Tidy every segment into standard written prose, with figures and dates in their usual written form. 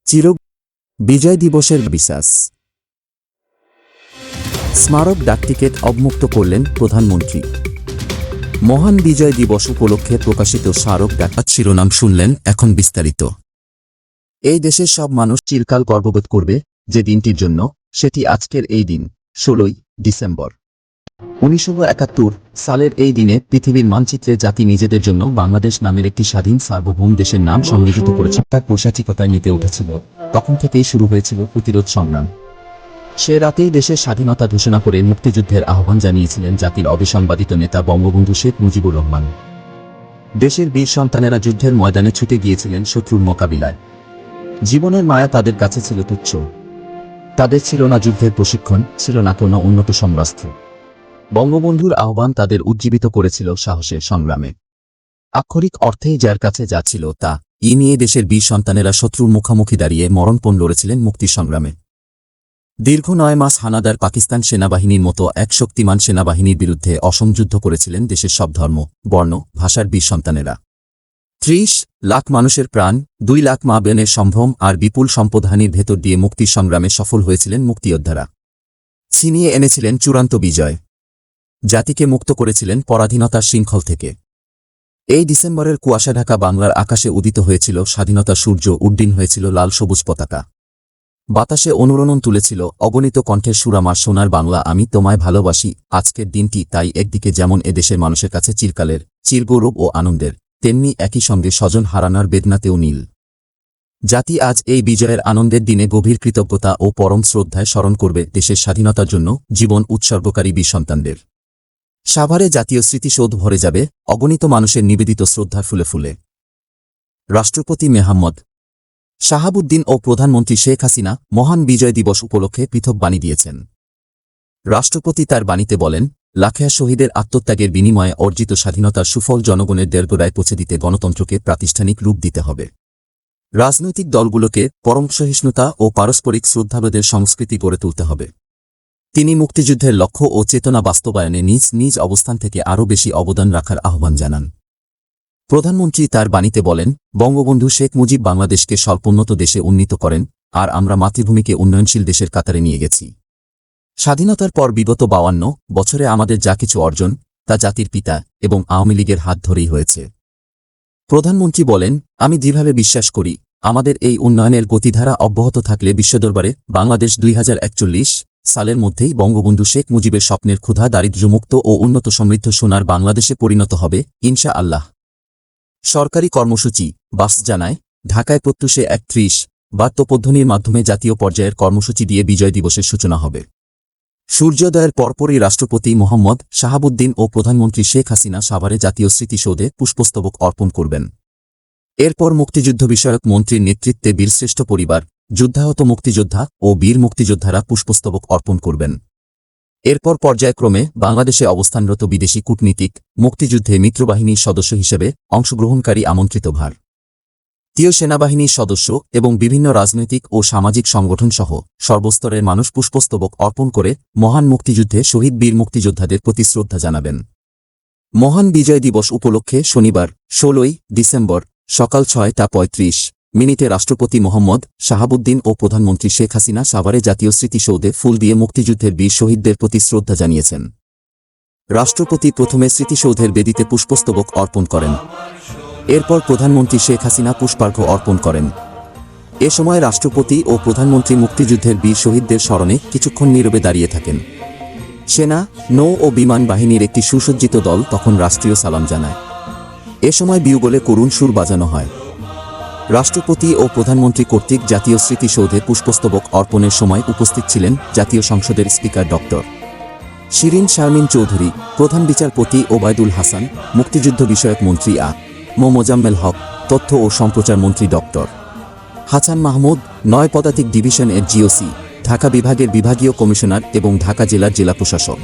চির বিজয় দিবসের বিশ্বাস স্মারক ডাকটিকেট অবমুক্ত করলেন প্রধানমন্ত্রী। মহান বিজয় দিবস উপলক্ষে প্রকাশিত স্মারক ডাক শিরোনাম শুনলেন, এখন বিস্তারিত। এই দেশের সব মানুষ চিরকাল গর্ববোধ করবে যে দিনটির জন্য, সেটি আজকের এই দিন 16ই ডিসেম্বর 1971 সালের এই দিনে পৃথিবীর মানচিত্রে জাতি নিজেদের জন্য বাংলাদেশ নামের একটি স্বাধীন সার্বভৌম দেশের নাম সংযোজিত করেছে। তার পৈশাচিকতায় নিতে উঠেছিল। তখন থেকেই শুরু হয়েছিল প্রতিরোধ সংগ্রাম। সে রাতেই দেশের স্বাধীনতা ঘোষণা করে মুক্তিযুদ্ধের আহ্বান জানিয়েছিলেন জাতির অবিসংবাদিত নেতা বঙ্গবন্ধু শেখ মুজিবুর রহমান। দেশের বীর সন্তানেরা যুদ্ধের ময়দানে ছুটে গিয়েছিলেন শত্রুর মোকাবিলায়। জীবনের মায়া তাদের কাছে ছিল তুচ্ছ। তাদের ছিল না যুদ্ধের প্রশিক্ষণ, ছিল না কোনো উন্নত সমরাস্ত্র। বঙ্গবন্ধুর আহ্বান তাদের উজ্জীবিত করেছিল সাহসের সংগ্রামে। আক্ষরিক অর্থেই যার কাছে যা ছিল তা নিয়ে দেশের বীর সন্তানেরা শত্রুর মুখোমুখি দাঁড়িয়ে মরণপণ লড়েছিলেন মুক্তির সংগ্রামে। দীর্ঘ 9 মাস হানাদার পাকিস্তান সেনাবাহিনীর মতো এক শক্তিমান সেনাবাহিনীর বিরুদ্ধে অসম যুদ্ধ করেছিলেন দেশের সব ধর্ম, বর্ণ, ভাষার বীর সন্তানেরা। 30 লাখ মানুষের প্রাণ, 2 লাখ মা বোনের সম্ভ্রম আর বিপুল সম্পদহানির ভেতর দিয়ে মুক্তির সংগ্রামে সফল হয়েছিলেন মুক্তিযোদ্ধারা। ছিনিয়ে এনেছিলেন চূড়ান্ত বিজয়। জাতিকে মুক্ত করেছিলেন পরাধীনতার শৃঙ্খল থেকে। এই ডিসেম্বরের কুয়াশা ঢাকা বাংলার আকাশে উদিত হয়েছিল স্বাধীনতার সূর্য, উড্ডীন হয়েছিল লাল সবুজ পতাকা। বাতাসে অনুরণন তুলেছিল অগণিত কণ্ঠের সুরামার সোনার বাংলা, আমি তোমায় ভালোবাসি। আজকের দিনটি তাই একদিকে যেমন এদেশের মানুষের কাছে চিরকালের, চিরগৌরব ও আনন্দের, তেমনি একই সঙ্গে স্বজন হারানোর বেদনাতেও নীল। জাতি আজ এই বিজয়ের আনন্দের দিনে গভীর কৃতজ্ঞতা ও পরম শ্রদ্ধায় স্মরণ করবে দেশের স্বাধীনতার জন্য জীবন উৎসর্গকারী বীর সন্তানদের। সাভারে জাতীয় স্মৃতিসৌধ ভরে যাবে অগণিত মানুষের নিবেদিত শ্রদ্ধার ফুলে ফুলে। রাষ্ট্রপতি মেহম্মদ শাহাবুদ্দিন ও প্রধানমন্ত্রী শেখ হাসিনা মহান বিজয় দিবস উপলক্ষে পৃথক বাণী দিয়েছেন। রাষ্ট্রপতি তার বাণীতে বলেন, লাখেয়া শহীদের আত্মত্যাগের বিনিময়ে অর্জিত স্বাধীনতার সুফল জনগণের দেড়গোড়ায় পৌঁছে দিতে গণতন্ত্রকে প্রাতিষ্ঠানিক রূপ দিতে হবে। রাজনৈতিক দলগুলোকে পরম সহিষ্ণুতা ও পারস্পরিক শ্রদ্ধাবোধের সংস্কৃতি গড়ে তুলতে হবে। তিনি মুক্তিযুদ্ধের লক্ষ্য ও চেতনা বাস্তবায়নে নিজ নিজ অবস্থান থেকে আরও বেশি অবদান রাখার আহ্বান জানান। প্রধানমন্ত্রী তার বাণীতে বলেন, বঙ্গবন্ধু শেখ মুজিব বাংলাদেশকে স্বল্পোন্নত দেশে উন্নীত করেন, আর আমরা মাতৃভূমিকে উন্নয়নশীল দেশের কাতারে নিয়ে গেছি। স্বাধীনতার পর বিগত 52 বছরে আমাদের যা কিছু অর্জন, তা জাতির পিতা এবং আওয়ামী লীগের হাত ধরেই হয়েছে। প্রধানমন্ত্রী বলেন, আমি দৃঢ়ভাবে বিশ্বাস করি, আমাদের এই উন্নয়নের গতিধারা অব্যাহত থাকলে বিশ্বদরবারে বাংলাদেশ 2041 সালের মধ্যেই বঙ্গবন্ধু শেখ মুজিবের স্বপ্নের ক্ষুধা দারিদ্র্যমুক্ত ও উন্নত সমৃদ্ধ সোনার বাংলাদেশে পরিণত হবে, ইনশা আল্লাহ। সরকারি কর্মসূচি বাস জানায়, ঢাকায় প্রত্যুষে 31 বার তোপধ্বনির মাধ্যমে জাতীয় পর্যায়ের কর্মসূচি দিয়ে বিজয় দিবসের সূচনা হবে। সূর্যোদয়ের পরপরই রাষ্ট্রপতি মোহাম্মদ শাহাবুদ্দিন ও প্রধানমন্ত্রী শেখ হাসিনা সাভারে জাতীয় স্মৃতিসৌধে পুষ্পস্তবক অর্পণ করবেন। এরপর মুক্তিযুদ্ধ বিষয়ক মন্ত্রীর নেতৃত্বে বীরশ্রেষ্ঠ পরিবার, যুদ্ধাহত মুক্তিযোদ্ধা ও বীর মুক্তিযোদ্ধারা পুষ্পস্তবক অর্পণ করবেন। এরপর পর্যায়ক্রমে বাংলাদেশে অবস্থানরত বিদেশি কূটনীতিক, মুক্তিযুদ্ধে মিত্রবাহিনীর সদস্য হিসেবে অংশগ্রহণকারী আমন্ত্রিত ভারতীয় সেনাবাহিনীর সদস্য এবং বিভিন্ন রাজনৈতিক ও সামাজিক সংগঠনসহ সর্বস্তরের মানুষ পুষ্পস্তবক অর্পণ করে মহান মুক্তিযুদ্ধে শহীদ বীর মুক্তিযোদ্ধাদের প্রতি শ্রদ্ধা জানাবেন। মহান বিজয় দিবস উপলক্ষে শনিবার 16ই ডিসেম্বর সকাল 6টা 35 রাষ্ট্রপতি মোহাম্মদ শাহাবুদ্দিন ও প্রধানমন্ত্রী শেখ হাসিনা সাভারে জাতীয় স্মৃতিসৌধে ফুল দিয়ে মুক্তিযুদ্ধের বীর শহীদদের প্রতি শ্রদ্ধা জানিয়েছেন। রাষ্ট্রপতি প্রথমে স্মৃতিসৌধের বেদিতে পুষ্পস্তবক অর্পণ করেন। এরপর প্রধানমন্ত্রী শেখ হাসিনা পুষ্পার্ঘ্য অর্পণ করেন। এ সময় রাষ্ট্রপতি ও প্রধানমন্ত্রী মুক্তিযুদ্ধের বীর শহীদদের স্মরণে কিছুক্ষণ নীরবে দাঁড়িয়ে থাকেন। সেনা, নৌ ও বিমান বাহিনীর একটি সুসজ্জিত দল তখন রাষ্ট্রীয় সালাম জানায়। এ সময় বিউগলে করুণ সুর বাজানো হয়। রাষ্ট্রপতি ও প্রধানমন্ত্রী কর্তৃক জাতীয় স্মৃতিসৌধে পুষ্পস্তবক অর্পণের সময় উপস্থিত ছিলেন জাতীয় সংসদের স্পিকার ডক্টর শিরিন শারমিন চৌধুরী, প্রধান বিচারপতি ওবায়দুল হাসান, মুক্তিযুদ্ধ বিষয়ক মন্ত্রী মোজাম্মেল হক, তথ্য ও সম্প্রচার মন্ত্রী ডক্টর হাসান মাহমুদ, 9 পদাতিক ডিভিশন এর জিওসি, ঢাকা বিভাগের বিভাগীয় কমিশনার এবং ঢাকা জেলার জেলা প্রশাসক।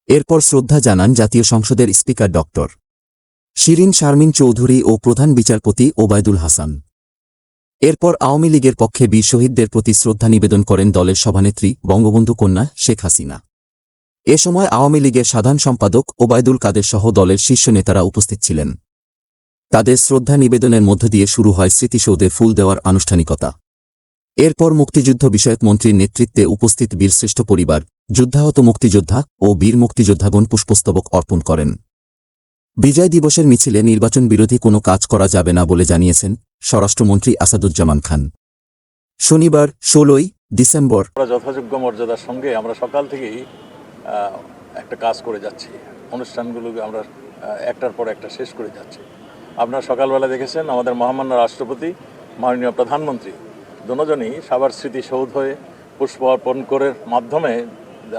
এরপর শ্রদ্ধা জানান জাতীয় সংসদের স্পিকার ডক্টর শিরিন শারমিন চৌধুরী ও প্রধান বিচারপতি ওবায়দুল হাসান। এরপর আওয়ামী লীগের পক্ষে বীর শহীদদের প্রতি শ্রদ্ধা নিবেদন করেন দলের সভানেত্রী বঙ্গবন্ধু কন্যা শেখ হাসিনা। এ সময় আওয়ামী লীগের সাধারণ সম্পাদক ওবায়দুল কাদের সহ দলের শীর্ষ নেতারা উপস্থিত ছিলেন। তাদের শ্রদ্ধা নিবেদনের মধ্য দিয়ে শুরু হয় স্মৃতিসৌধে ফুল দেওয়ার আনুষ্ঠানিকতা। এরপর মুক্তিযুদ্ধ বিষয়ক মন্ত্রীর নেতৃত্বে উপস্থিত বীরশ্রেষ্ঠ পরিবার, যুদ্ধাহত মুক্তিযোদ্ধা ও বীর মুক্তিযোদ্ধাগণ পুষ্পস্তবক অর্পণ করেন। বিজয় দিবসের মিছিলে নির্বাচন বিরোধী কোনো কাজ করা যাবে না বলে জানিয়েছেন স্বরাষ্ট্রমন্ত্রী আসাদুজ্জামান খান। শনিবার 16ই ডিসেম্বর যথাযোগ্য মর্যাদার সঙ্গে আমরা সকাল থেকেই একটা কাজ করে যাচ্ছি। অনুষ্ঠানগুলো আমরা একটার পর একটা শেষ করে যাচ্ছি। আপনারা সকালবেলা দেখেছেন আমাদের মহামান্য রাষ্ট্রপতি, মাননীয় প্রধানমন্ত্রী দুজনই সাভার স্মৃতিসৌধ হয়ে পুষ্প অর্পণ করার মাধ্যমে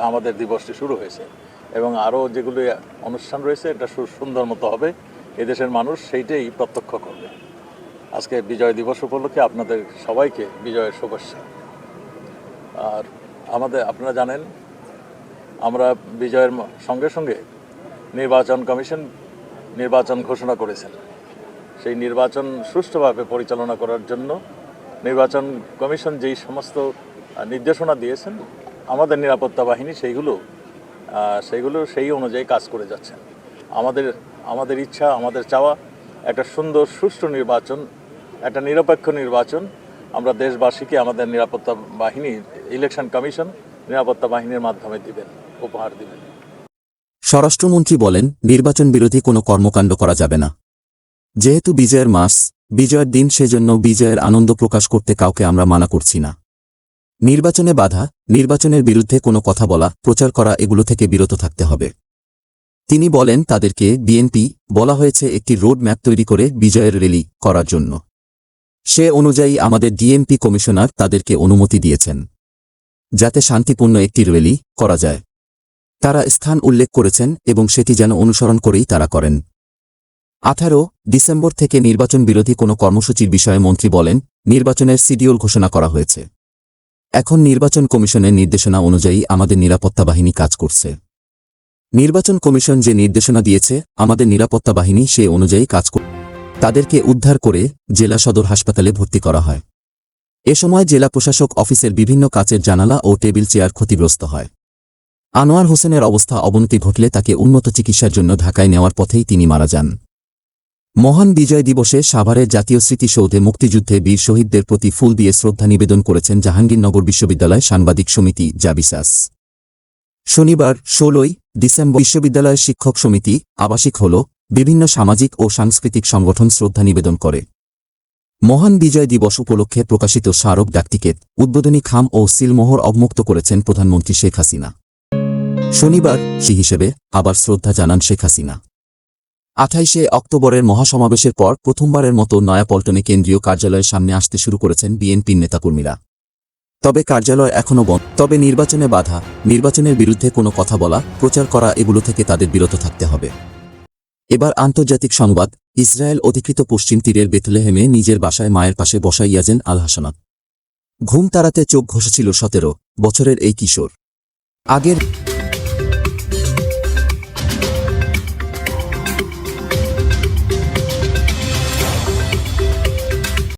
আমাদের দিবসটি শুরু হয়েছে এবং আরও যেগুলো অনুষ্ঠান রয়েছে এটা সুন্দর মতো হবে। এদেশের মানুষ সেইটাই প্রত্যক্ষ করবে। আজকে বিজয় দিবস উপলক্ষে আপনাদের সবাইকে বিজয়ের শুভেচ্ছা। আর আপনারা জানেন আমরা বিজয়ের সঙ্গে সঙ্গে নির্বাচন কমিশন নির্বাচন ঘোষণা করেছেন। সেই নির্বাচন সুষ্ঠুভাবে পরিচালনা করার জন্য নির্বাচন কমিশন যেই সমস্ত নির্দেশনা দিয়েছেন আমাদের নিরাপত্তা বাহিনী সেইগুলো সেই অনুযায়ী কাজ করে যাচ্ছেন। আমাদের ইচ্ছা, আমাদের চাওয়া একটা সুন্দর সুষ্ঠু নির্বাচন, একটা নিরপেক্ষ নির্বাচন আমরা দেশবাসীকে আমাদের নিরাপত্তা বাহিনী, ইলেকশন কমিশন নিরাপত্তা বাহিনীর মাধ্যমে উপহার দিবেন। স্বরাষ্ট্রমন্ত্রী বলেন, নির্বাচন বিরোধী কোনো কর্মকাণ্ড করা যাবে না। যেহেতু বিজয়ের মাস, বিজয়ের দিন, সেজন্য বিজয়ের আনন্দ প্রকাশ করতে কাউকে আমরা মানা করছি না। নির্বাচনে বাধা, নির্বাচনের বিরুদ্ধে কোনো কথা বলা, প্রচার করা এগুলো থেকে বিরত থাকতে হবে। তিনি বলেন, তাদেরকে বিএনপি বলা হয়েছে একটি রোড ম্যাপ তৈরি করে বিজয়ের র্যালি করার জন্য। সে অনুযায়ী আমাদের ডিএমপি কমিশনার তাদেরকে অনুমতি দিয়েছেন যাতে শান্তিপূর্ণ একটি র্যালি করা যায়। তারা স্থান উল্লেখ করেছেন এবং সেটি যেন অনুসরণ করেই তারা করেন। 18 ডিসেম্বর থেকে নির্বাচন বিরোধী কোনো কর্মসূচির বিষয়ে মন্ত্রী বলেন, নির্বাচনের শিডিউল ঘোষণা করা হয়েছে। এখন নির্বাচন কমিশনের নির্দেশনা অনুযায়ী আমাদের নিরাপত্তা বাহিনী কাজ করছে। নির্বাচন কমিশন যে নির্দেশনা দিয়েছে আমাদের নিরাপত্তা বাহিনী সে অনুযায়ী কাজ করছে। তাদেরকে উদ্ধার করে জেলা সদর হাসপাতালে ভর্তি করা হয়। এ সময় জেলা প্রশাসক অফিসের বিভিন্ন কাচের জানালা ও টেবিল চেয়ার ক্ষতিগ্রস্ত হয়। আনোয়ার হোসেনের অবস্থা অবনতি ঘটলে তাকে উন্নত চিকিৎসার জন্য ঢাকায় নেওয়ার পথেই তিনি মারা যান। মহান বিজয় দিবসে সাভারের জাতীয় স্মৃতিসৌধে মুক্তিযুদ্ধে বীর শহীদদের প্রতি ফুল দিয়ে শ্রদ্ধা নিবেদন করেছেন জাহাঙ্গীরনগর বিশ্ববিদ্যালয় সাংবাদিক সমিতি জাবিসাস। শনিবার 16ই ডিসেম্বর বিশ্ববিদ্যালয়ের শিক্ষক সমিতি, আবাসিক হল, বিভিন্ন সামাজিক ও সাংস্কৃতিক সংগঠন শ্রদ্ধা নিবেদন করে। মহান বিজয় দিবস উপলক্ষে প্রকাশিত স্মারক ডাকটিকেট, উদ্বোধনী খাম ও সিলমোহর অবমুক্ত করেছেন প্রধানমন্ত্রী শেখ হাসিনা। শনিবার সে হিসেবে আবার শ্রদ্ধা জানান শেখ হাসিনা। 28শে অক্টোবরের মহাসমাবেশের পর প্রথমবারের মতো নয়াপল্টনে কেন্দ্রীয় কার্যালয়ের সামনে আসতে শুরু করেছেন বিএনপির নেতাকর্মীরা। তবে কার্যালয় এখনও বন্ধ। তবে নির্বাচনে বাধা, নির্বাচনের বিরুদ্ধে কোনো কথা বলা, প্রচার করা এগুলো থেকে তাদের বিরত থাকতে হবে। এবার আন্তর্জাতিক সংবাদ। ইসরায়েল অধিকৃত পশ্চিম তীরের বেথলেহেমে নিজের বাসায় মায়ের পাশে বসা ইয়াজেন আল হাসানাত ঘুম তাড়াতে চোখ ঘষেছিল 17 বছরের এই কিশোর। আগের